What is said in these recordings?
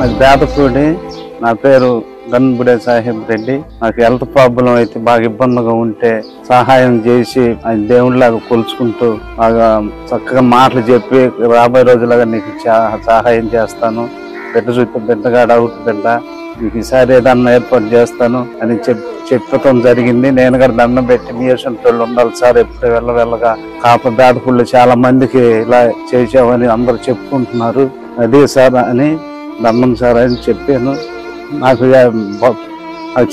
నాకు బేదపూడి, నా పేరు గన్బుడే సాహెబ్ రెడ్డి. నాకు హెల్త్ ప్రాబ్లం అయితే బాగా ఇబ్బందిగా ఉంటే సహాయం చేసి ఆయన దేవుడిలాగా కొలుచుకుంటూ బాగా చక్కగా మాటలు చెప్పి రాబోయే రోజులాగా నీకు సహాయం చేస్తాను, బిడ్డ చుట్టూ బిడ్డగాడు అవుట్ బిడ్డ, నీకు ఈసారి ఏదన్నా ఏర్పాటు చేస్తాను అని చెప్పటం జరిగింది. నేను కూడా దండం పెట్టి మీ వాళ్ళు ఉండాలి సార్, ఎప్పుడు వెళ్ళగా బేదపూడిలో చాలా మందికి ఇలా చేసావని అందరు చెప్పుకుంటున్నారు, అదే సార్ అని దండం సార్ అని చెప్పాను. నాకు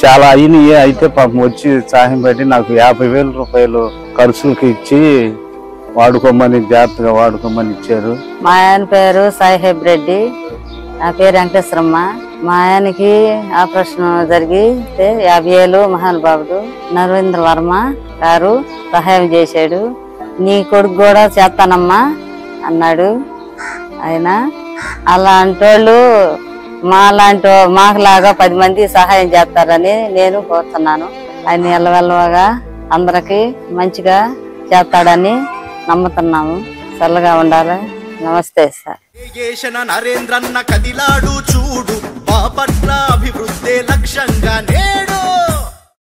చాలా అయినాయి. అయితే పాపం వచ్చి సహాయం పెట్టి నాకు 50,000 రూపాయలు ఖర్చులకి ఇచ్చి వాడుకోమని, జాగ్రత్తగా వాడుకోమని ఇచ్చారు. మా ఆయన పేరు సాహెబ్ రెడ్డి, నా పేరు వెంకటేశ్వరమ్మ. మా ఆయనకి ఆపరేషన్ జరిగితే 50,000 మహానుభావుడు నరేంద్ర వర్మ గారు సహాయం చేశాడు. నీ కొడుకు కూడా చేస్తానమ్మా అన్నాడు ఆయన. అలాంటి వాళ్ళు మాకులాగా 10 మంది సహాయం చేస్తారని నేను కోరుతున్నాను. ఆయన ఎల్లవెల్లగా అందరికి మంచిగా చేస్తాడని నమ్ముతున్నాము. చల్లగా ఉండాలి. నమస్తే సార్. నరేంద్రన్న కదిలాడు చూడు, మా పట్ల అభివృద్ధి లక్ష్యంగా నేడు.